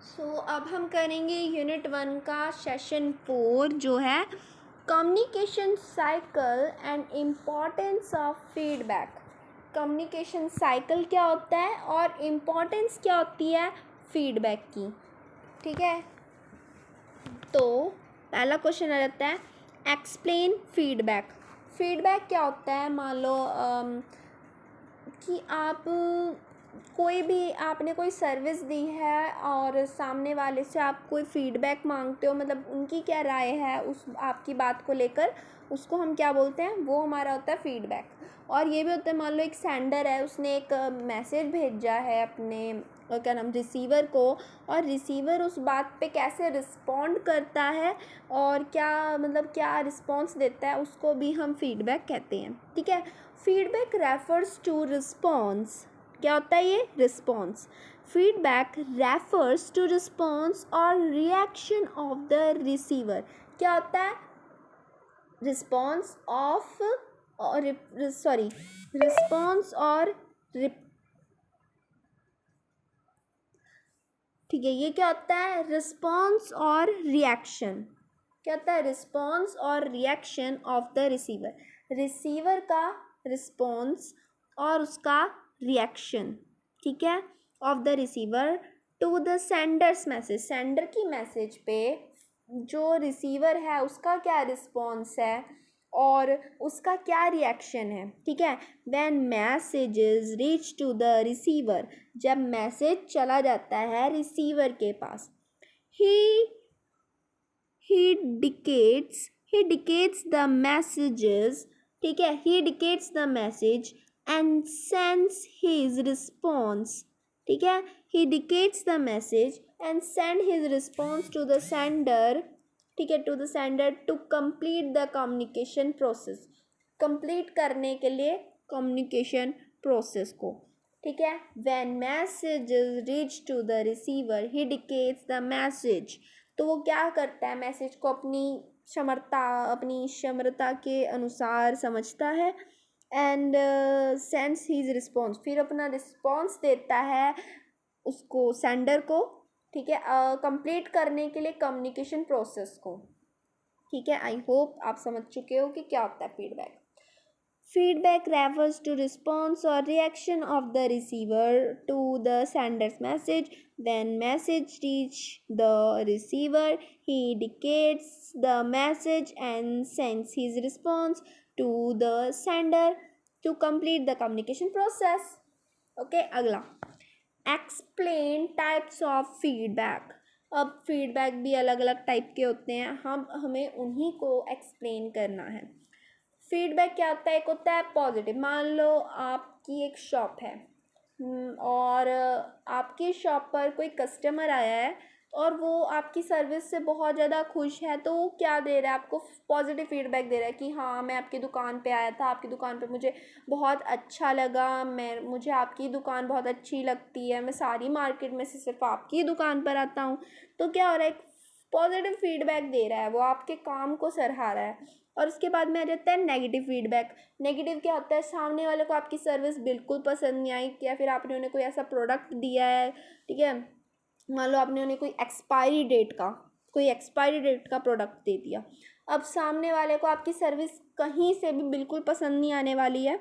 अब हम करेंगे यूनिट 1 का सेशन 4 जो है communication cycle and importance of feedback. Communication cycle क्या होता है और इम्पॉर्टेंस क्या होती है फीडबैक की। ठीक है, तो पहला क्वेश्चन आ जाता है एक्सप्लेन फीडबैक। फीडबैक क्या होता है, मान लो कि आप कोई भी आपने कोई सर्विस दी है और सामने वाले से आप कोई फीडबैक मांगते हो, मतलब उनकी क्या राय है उस आपकी बात को लेकर, उसको हम क्या बोलते हैं, वो हमारा होता है फीडबैक। और ये भी होता है, मान लो एक सेंडर है, उसने एक मैसेज भेजा है अपने क्या नाम रिसीवर को, और रिसीवर उस बात पे कैसे रिस्पॉन्ड करता है और क्या मतलब क्या रिस्पॉन्स देता है, उसको भी हम फीडबैक कहते हैं। ठीक है, फीडबैक रेफर्स टू रिस्पॉन्स। क्या होता है ये response. Feedback refers to response और रिएक्शन ऑफ द रिसीवर। क्या होता है रिस्पॉन्स ऑफ और सॉरी रिस्पॉन्स और ठीक है, ये क्या होता है रिस्पॉन्स और रिएक्शन। क्या होता है रिस्पॉन्स और reaction of the receiver. Receiver का रिस्पॉन्स और उसका रिएक्शन, ठीक है, of the receiver to the sender's message. Sender की मैसेज पे जो रिसीवर है उसका क्या रिस्पॉन्स है और उसका क्या रिएक्शन है। ठीक है, when messages reach to the receiver, जब मैसेज चला जाता है रिसीवर के पास, ही डिकेट्स द मैसेजेस। ठीक है, he decodes the message and sends his response. ठीक है, he decodes the message and send his response to the sender. ठीक है, to the sender to complete the communication process. Complete करने के लिए communication process को। ठीक है, when messages reach to the receiver he decodes the message. तो वो क्या करता है, मैसेज को अपनी क्षमता के अनुसार समझता है एंड सेंड्स हिज रिस्पॉन्स, फिर अपना रिस्पॉन्स देता है उसको सेंडर को। ठीक है, कंप्लीट करने के लिए कम्युनिकेशन प्रोसेस को। ठीक है, आई होप आप समझ चुके हो कि क्या होता है feedback. Feedback refers to response or reaction of the receiver to the sender's message. When message reach the receiver, he indicates the message and sends his response to the sender to complete the communication process. Okay, अगला explain types of feedback. अब feedback भी अलग अलग type के होते हैं, हमें उन्हीं को एक्सप्लेन करना है। फीडबैक क्या होता है, एक होता है पॉजिटिव। मान लो आपकी एक शॉप है और आपकी शॉप पर कोई कस्टमर आया है और वो आपकी सर्विस से बहुत ज़्यादा खुश है, तो वो क्या दे रहा है आपको, पॉजिटिव फीडबैक दे रहा है कि हाँ मैं आपकी दुकान पे आया था, आपकी दुकान पे मुझे बहुत अच्छा लगा, मुझे आपकी दुकान बहुत अच्छी लगती है, मैं सारी मार्केट में से सिर्फ आपकी ही दुकान पर आता हूँ। तो क्या हो रहा है, एक पॉजिटिव फीडबैक दे रहा है, वो आपके काम को सराहा रहा है। और उसके बाद में आ जाता है नेगेटिव फीडबैक। नेगेटिव क्या होता है, सामने वाले को आपकी सर्विस बिल्कुल पसंद नहीं आई, या फिर आपने उन्हें कोई ऐसा प्रोडक्ट दिया है, ठीक है, मान लो आपने उन्हें कोई एक्सपायरी डेट का प्रोडक्ट दे दिया। अब सामने वाले को आपकी सर्विस कहीं से भी बिल्कुल पसंद नहीं आने वाली है,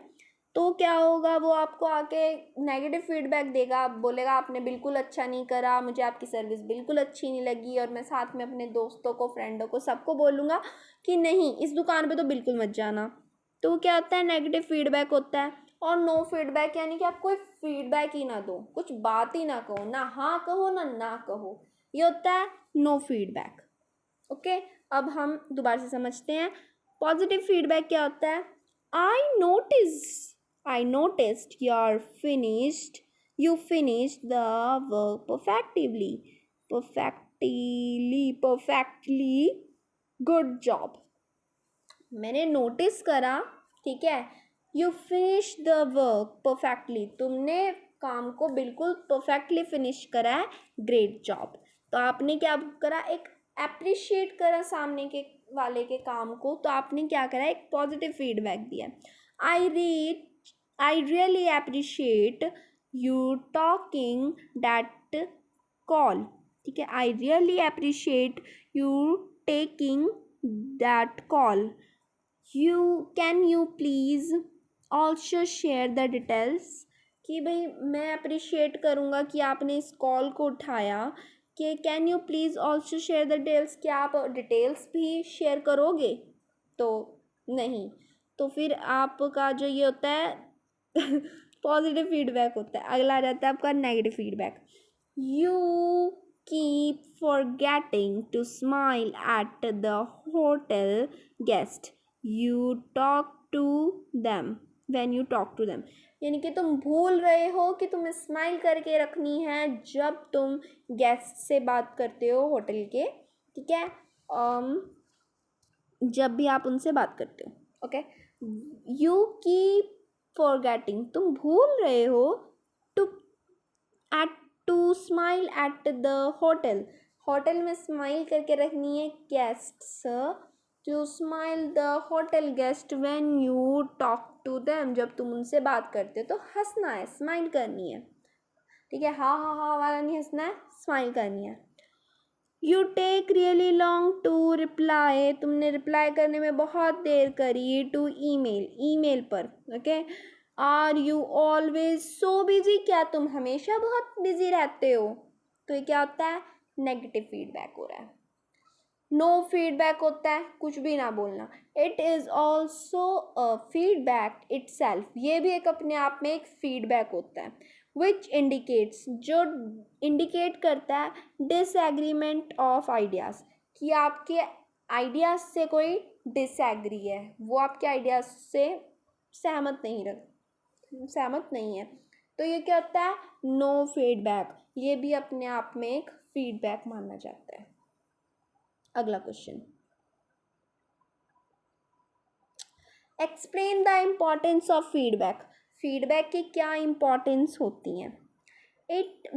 तो क्या होगा, वो आपको आके नेगेटिव फीडबैक देगा, बोलेगा आपने बिल्कुल अच्छा नहीं करा, मुझे आपकी सर्विस बिल्कुल अच्छी नहीं लगी, और मैं साथ में अपने दोस्तों को, फ्रेंडों को, सबको बोलूँगा कि नहीं इस दुकान पे तो बिल्कुल मत जाना। तो क्या होता है, नेगेटिव फीडबैक होता है। और नो फीडबैक यानी कि आप कोई फीडबैक ही ना दो, कुछ बात ही ना कहो, ना हाँ कहो ना कहो, ये होता है नो फीडबैक। ओके, अब हम दोबारा से समझते हैं पॉजिटिव फीडबैक क्या होता है। I noticed you finished the work perfectly, good job। मैंने नोटिस करा, ठीक है, you finish the work perfectly, तुमने काम को बिल्कुल परफेक्टली फिनिश करा है, ग्रेट जॉब। तो आपने क्या करा, एक अप्रिशिएट करा सामने के वाले के काम को, तो आपने क्या करा, एक पॉजिटिव फीडबैक दिया। I really appreciate you talking that call। ठीक है, I really appreciate you taking that call, can you please also share the details, कि भाई मैं अप्रिशिएट करूँगा कि आपने इस कॉल को उठाया, कि can you please also share the details, क्या आप डिटेल्स भी शेयर करोगे, तो नहीं, तो फिर आपका जो ये होता है पॉजिटिव फीडबैक होता है। अगला आ जाता है आपका negative feedback, you keep forgetting to smile at the hotel guest you talk to them when you talk to them, यानी कि तुम भूल रहे हो कि तुम्हें स्माइल करके रखनी है जब तुम गेस्ट से बात करते हो होटल के, ठीक है, जब भी आप उनसे बात करते हो, ओके। यू कीप फॉरगेटिंग, तुम भूल रहे हो, to at to smile at the hotel, hotel में स्माइल करके रखनी है guests, to smile the hotel guest when you talk to them, जब तुम उनसे बात करते हो तो हंसना है, स्माइल करनी है, ठीक है, हाँ हाँ हाँ वाला नहीं हंसना है, स्माइल करनी है। You take really long to reply, तुमने रिप्लाई करने में बहुत देर करी, टू ईमेल, ईमेल पर, okay. Are you always so busy, क्या तुम हमेशा बहुत बिजी रहते हो, तो ये क्या होता है, नेगेटिव फीडबैक हो रहा है। नो फीडबैक होता है कुछ भी ना बोलना, it is also feedback itself, ये भी एक अपने आप में एक फीडबैक होता है, विच इंडिकेट्स, जो इंडिकेट करता है डिसएग्रीमेंट ऑफ आइडियाज़, कि आपके आइडियाज़ से कोई डिसएग्री है, वो आपके आइडियाज़ से सहमत नहीं है, तो ये क्या होता है, नो फीडबैक, ये भी अपने आप में एक फीडबैक माना जाता है। अगला question, explain the importance of feedback, feedback की क्या इम्पॉर्टेंस होती हैं। इट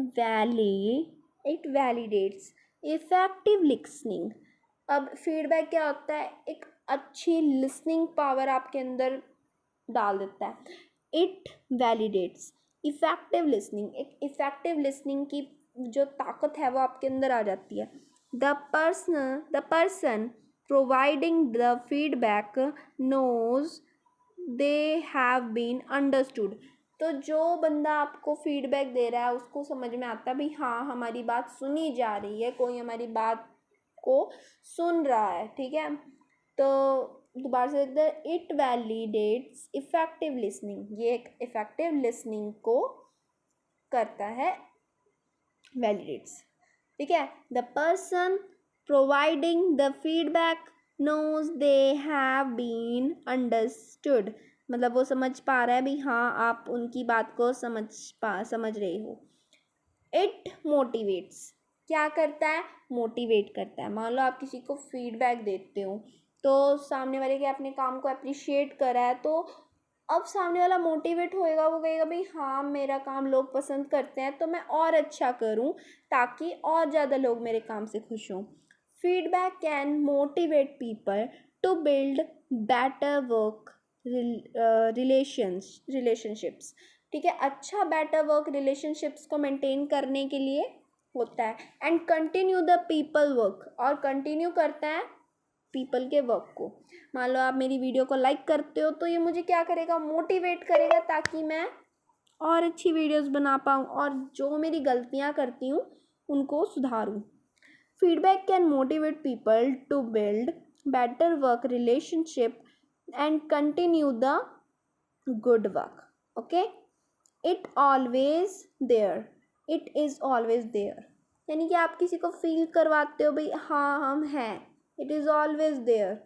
वैलिडेट्स इफेक्टिव लिसनिंग, अब फीडबैक क्या होता है, एक अच्छी लिसनिंग पावर आपके अंदर डाल देता है। इट वैलिडेट्स इफेक्टिव लिसनिंग, एक इफेक्टिव लिसनिंग की जो ताकत है वो आपके अंदर आ जाती है। The person providing the feedback knows they have been understood, तो जो बंदा आपको फीडबैक दे रहा है उसको समझ में आता है भाई हाँ हमारी बात सुनी जा रही है, कोई हमारी बात को सुन रहा है, ठीक है। तो दोबारा से देखते हैं, इट वैलिडेट्स इफेक्टिव लिसनिंग, ये एक इफेक्टिव लिसनिंग को करता है, वैलिडेट्स, ठीक है। The person providing the feedback knows they have been understood, मतलब वो समझ पा रहा है भी हाँ आप उनकी बात को समझ रहे हो। इट मोटिवेट्स, क्या करता है, मोटिवेट करता है, मान लो आप किसी को फीडबैक देते हो तो सामने वाले के अपने काम को अप्रिशिएट करा है, तो अब सामने वाला मोटिवेट होएगा, वो कहेगा भाई हाँ मेरा काम लोग पसंद करते हैं तो मैं और अच्छा करूँ ताकि और ज़्यादा लोग मेरे काम से खुश हों। Feedback can motivate people to build better work relationships, ठीक है, अच्छा बेटर वर्क रिलेशनशिप्स को मेंटेन करने के लिए होता है। And continue the people work, और कंटिन्यू करता है पीपल के वर्क को, मान लो आप मेरी वीडियो को लाइक करते हो तो ये मुझे क्या करेगा, मोटिवेट करेगा ताकि मैं और अच्छी वीडियोस बना पाऊँ और जो मेरी गलतियाँ करती हूँ उनको सुधारूँ। Feedback can motivate people to build better work relationship and continue the good work, okay. It is always there, यानी कि आप किसी को फील करवाते हो भाई हाँ हम हैं, it is always there.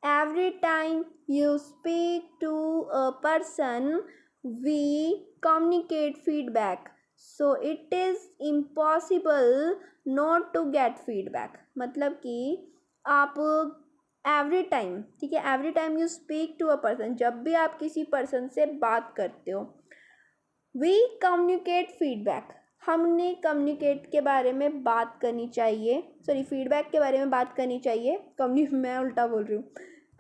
Every time you speak to a person, we communicate feedback. So it is impossible not to get feedback. मतलब कि आप every time, ठीक है, every time you speak to a person, जब भी आप किसी person से बात करते हो, we communicate feedback, हमने कम्युनिकेट के बारे में बात करनी चाहिए, सॉरी फीडबैक के बारे में बात करनी चाहिए, मैं उल्टा बोल रही हूँ,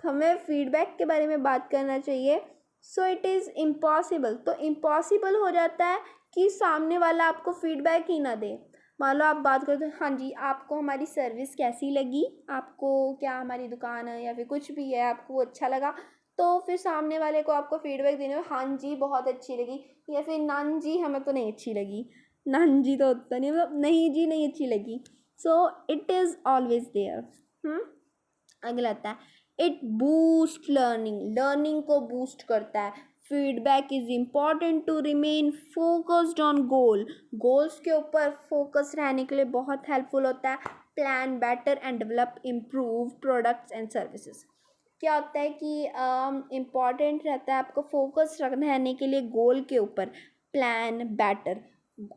हमें फीडबैक के बारे में बात करना चाहिए। सो इट इज़ इम्पॉसिबल, तो इम्पॉसिबल हो जाता है कि सामने वाला आपको फीडबैक ही ना दे, मान लो आप बात करते हो, हाँ जी आपको हमारी सर्विस कैसी लगी, आपको क्या हमारी दुकान है या फिर कुछ भी है आपको अच्छा लगा, तो फिर सामने वाले को आपको फीडबैक देने में हाँ जी बहुत अच्छी लगी या फिर नान जी हमें तो नहीं अच्छी लगी। नान जी तो होता नहीं, मतलब नहीं जी नहीं अच्छी लगी। So it is always there. अगला आता है इट बूस्ट लर्निंग, लर्निंग को बूस्ट करता है। Feedback is important to remain focused on goal, goals के ऊपर फोकस रहने के लिए बहुत हेल्पफुल होता है। Plan better and develop improve products and services. क्या होता है कि इम्पॉर्टेंट रहता है आपको फोकस रहने के लिए गोल के ऊपर। प्लान बेटर,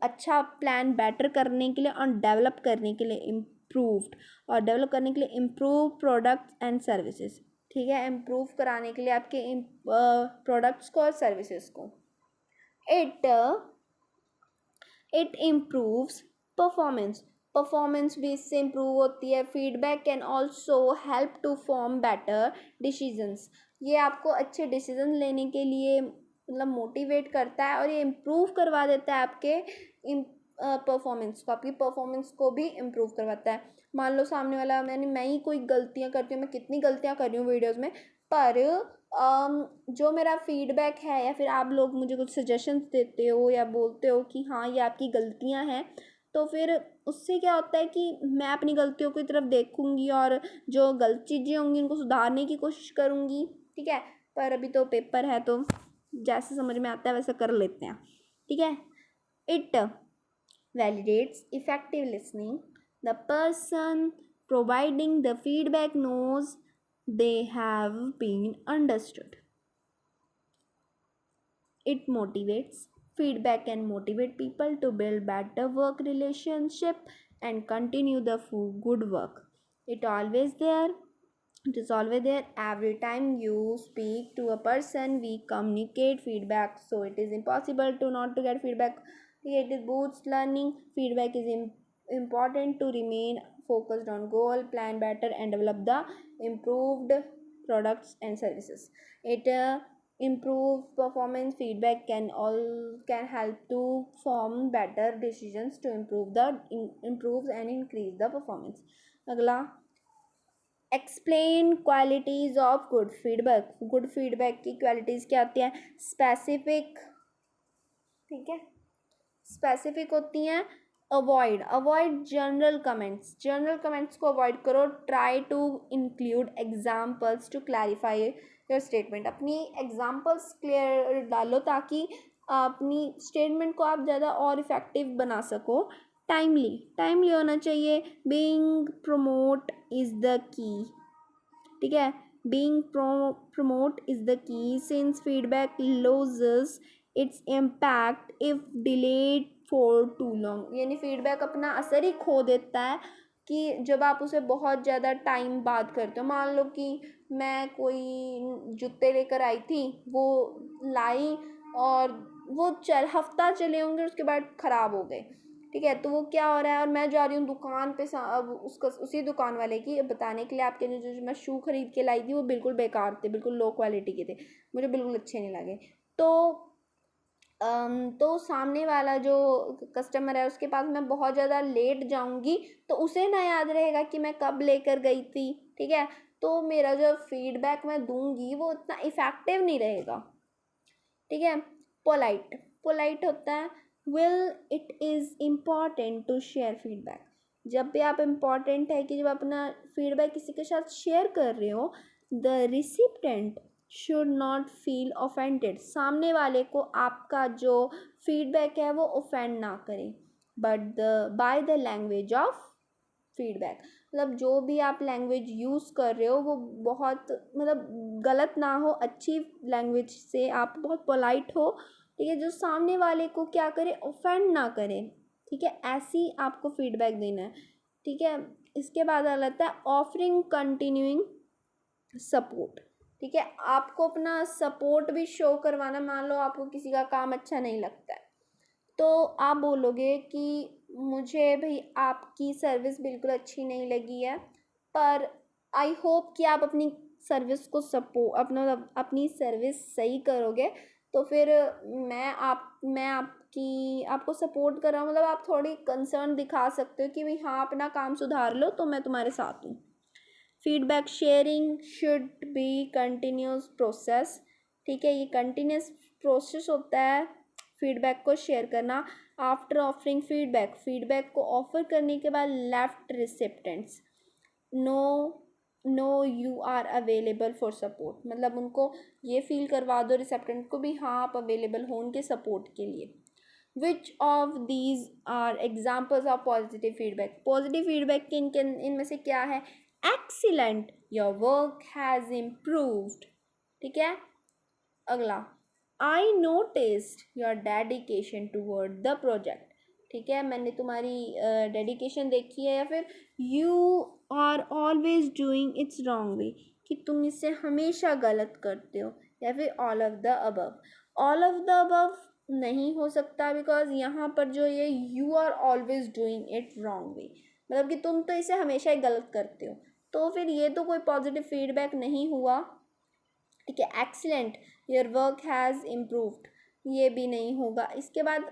अच्छा प्लान बेटर करने के लिए और डेवलप करने के लिए इम्प्रूव्ड, और डेवलप करने के लिए इम्प्रूव प्रोडक्ट्स एंड सर्विसेज। ठीक है, इम्प्रूव कराने के लिए आपके प्रोडक्ट्स को और सर्विसेज को। It it improves performance, performance भी इससे इम्प्रूव होती है। Feedback can also help to form better decisions, ये आपको अच्छे डिसीजन लेने के लिए मतलब मोटिवेट करता है और ये इम्प्रूव करवा देता है आपके परफॉर्मेंस को, आपकी परफॉर्मेंस को भी इम्प्रूव करवाता है। मान लो सामने वाला, मैं ही कोई गलतियाँ करती हूँ, मैं कितनी गलतियाँ कर रही हूँ वीडियोज़ में, पर जो मेरा फीडबैक है या फिर आप लोग मुझे कुछ सजेशंस देते हो या बोलते हो कि हाँ ये आपकी गलतियाँ हैं, तो फिर उससे क्या होता है कि मैं अपनी गलतियों की तरफ देखूंगी और जो गलत चीज़ें होंगी उनको सुधारने की कोशिश करूंगी। ठीक है, पर अभी तो पेपर है तो जैसे समझ में आता है वैसे कर लेते हैं। ठीक है, it validates effective listening. The person providing the feedback knows they have been understood. It motivates. Feedback can motivate people to build better work relationship and continue the good work. It always there. It is always there. Every time you speak to a person, we communicate feedback. So it is impossible to not to get feedback. It is boosts learning. Feedback is important to remain focused on goal, plan better, and develop the improved products and services. It improves performance. Feedback can help to form better decisions to improves and increase the performance. अगला, explain qualities of good feedback. Good feedback की qualities क्या होती हैं? Specific, ठीक है, specific होती हैं। Avoid general comments, general comments को अवॉइड करो। Try to include examples to clarify your statement, अपनी एग्जाम्पल्स क्लियर डालो ताकि अपनी स्टेटमेंट को आप ज़्यादा और इफ़ेक्टिव बना सको। टाइमली होना चाहिए। Being prompt is the key, ठीक है, being prompt is the key since feedback loses its impact if delayed for too long, यानी फीडबैक अपना असर ही खो देता है कि जब आप उसे बहुत ज़्यादा टाइम बाद करते हो। मान लो कि मैं कोई जूते लेकर आई थी, वो लाई और वो हफ्ता चले होंगे, उसके बाद ख़राब हो गए। ठीक है, तो वो क्या हो रहा है, और मैं जा रही हूँ दुकान पे अब उसका उसी दुकान वाले की बताने के लिए आपके जो मैं शू खरीद के लाई थी वो बिल्कुल बेकार थे, बिल्कुल लो क्वालिटी के थे, मुझे बिल्कुल अच्छे नहीं लगे। तो सामने वाला जो कस्टमर है उसके पास मैं बहुत ज़्यादा लेट जाऊंगी तो उसे ना याद रहेगा कि मैं कब लेकर गई थी। ठीक है, तो मेरा जो फीडबैक मैं दूंगी वो इतना इफ़ेक्टिव नहीं रहेगा। ठीक है, पोलाइट होता है। Will it is important to share feedback, जब भी आप इम्पॉर्टेंट है कि जब अपना फीडबैक किसी के साथ शेयर कर रहे हो, the recipient should not feel offended, सामने वाले को आपका जो फीडबैक है वो ऑफेंड ना करे, but by the language of feedback, मतलब जो भी आप लैंग्वेज यूज़ कर रहे हो वो बहुत मतलब गलत ना हो, अच्छी लैंग्वेज से आप बहुत पोलाइट हो। ठीक है, जो सामने वाले को क्या करे, ऑफेंड ना करे। ठीक है, ऐसी आपको फीडबैक देना है। ठीक है, इसके बाद आ जाता है ऑफरिंग कंटिन्यूइंग सपोर्ट। ठीक है, आपको अपना सपोर्ट भी शो करवाना। मान लो आपको किसी का काम अच्छा नहीं लगता है तो आप बोलोगे कि मुझे भाई आपकी सर्विस बिल्कुल अच्छी नहीं लगी है, पर आई होप कि आप अपनी सर्विस को अपनी सर्विस सही करोगे, तो फिर मैं आपको सपोर्ट कर रहा हूँ, मतलब आप थोड़ी कंसर्न दिखा सकते हो कि भाई हाँ अपना काम सुधार लो, तो मैं तुम्हारे साथ हूँ। Feedback sharing should be continuous process, ठीक है, ये कंटिन्यूस प्रोसेस होता है फीडबैक को शेयर करना। आफ्टर ऑफरिंग फीडबैक, फीडबैक को ऑफर करने के बाद let recipients know you are available for support, मतलब उनको ये फील करवा दो रिसेप्टेंट को भी हाँ आप अवेलेबल हो उनके सपोर्ट के लिए। Which of these are examples of positive feedback, positive feedback के इनमें से क्या है? Excellent, your work has improved, ठीक है। अगला, I noticed your dedication toward the project, ठीक है, मैंने तुम्हारी डेडिकेशन देखी है। या फिर you are always doing its wrong way, कि तुम इससे हमेशा गलत करते हो। या फिर all of the above, all of the above नहीं हो सकता बिकॉज यहाँ पर जो ये you are always doing it wrong way, मतलब कि तुम तो इसे हमेशा ही गलत करते हो, तो फिर ये तो कोई पॉजिटिव फीडबैक नहीं हुआ, ठीक है। Excellent, your work has improved, ये भी नहीं होगा। इसके बाद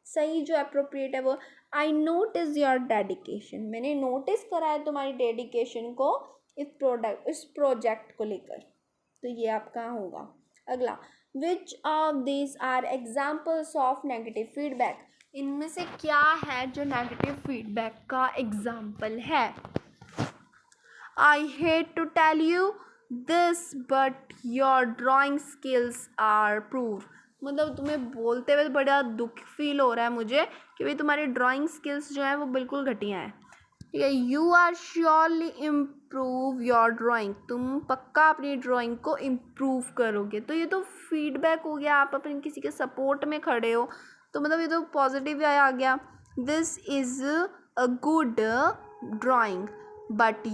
सही जो अप्रोप्रिएट है वो आई नोटिस योर डेडिकेशन, मैंने नोटिस करा है तुम्हारी डेडिकेशन को इस प्रोजेक्ट को लेकर, तो ये आपका होगा। अगला, which of this are examples of negative feedback, इनमें से क्या है जो नेगेटिव फीडबैक का एग्जाम्पल है? I hate to tell you this but your drawing skills are poor, मतलब तुम्हें बोलते हुए बड़ा दुख फील हो रहा है मुझे कि भाई तुम्हारी ड्राइंग स्किल्स जो है वो बिल्कुल घटिया हैं, ठीक है। You are surely improve your drawing, तुम पक्का अपनी ड्राइंग को इम्प्रूव करोगे, तो ये तो फीडबैक हो गया, आप अपने किसी के सपोर्ट में खड़े हो, तो मतलब ये तो पॉजिटिव आ गया। This is a good drawing but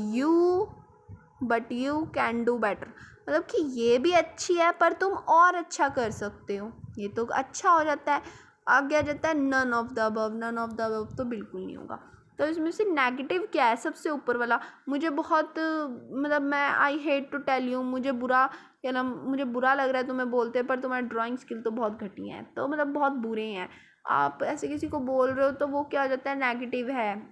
you can do better, मतलब कि ये भी अच्छी है पर तुम और अच्छा कर सकते हो, ये तो अच्छा हो जाता है। आगे आ जाता है none of the above, none of the above तो बिल्कुल नहीं होगा। तो इसमें से नेगेटिव क्या है? सबसे ऊपर वाला, मुझे बहुत मतलब मैं I hate to tell you, मुझे बुरा लग रहा है तुम्हें बोलते, पर तुम्हारी ड्राइंग स्किल तो बहुत घटिया है, तो मतलब बहुत बुरे हैं आप ऐसे किसी को बोल रहे हो, तो वो क्या हो जाता है? नेगेटिव है।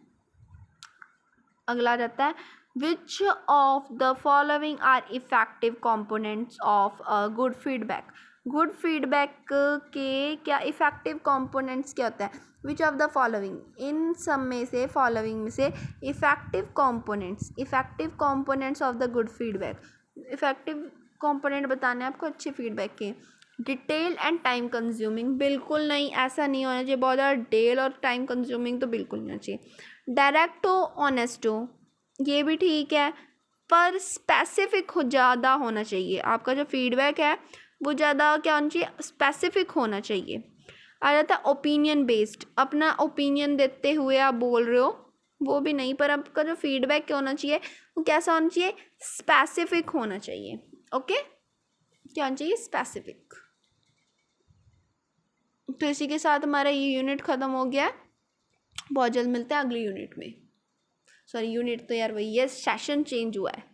अगला जाता है, which of the following are effective components of good feedback, good feedback के क्या इफेक्टिव कंपोनेंट्स क्या होता है? विच ऑफ द फॉलोइंग, इन सब में से फॉलोइंग में से effective components of the good feedback, effective component बताने हैं आपको अच्छे फीडबैक के। डिटेल एंड टाइम कंज्यूमिंग, बिल्कुल नहीं, ऐसा नहीं होना चाहिए, बहुत ज़्यादा डिटेल और टाइम कंज्यूमिंग तो बिल्कुल नहीं होना चाहिए। डायरेक्ट हो, ऑनेस्ट हो, ये भी ठीक है, पर स्पेसिफिक ज़्यादा होना चाहिए, आपका जो फीडबैक है वो ज़्यादा क्या होना चाहिए? स्पेसिफिक होना चाहिए। आ जाता है ओपिनियन बेस्ड, अपना ओपिनियन देते हुए आप बोल रहे हो, वो भी नहीं, पर आपका जो फीडबैक क्या होना चाहिए वो कैसा होना चाहिए? स्पेसिफिक होना चाहिए। ओके, क्या होना चाहिए? स्पेसिफिक। तो इसी के साथ हमारा ये यूनिट ख़त्म हो गया है, बहुत जल्द मिलते हैं अगली यूनिट में। सॉरी यूनिट तो यार वही है, सेशन चेंज हुआ है।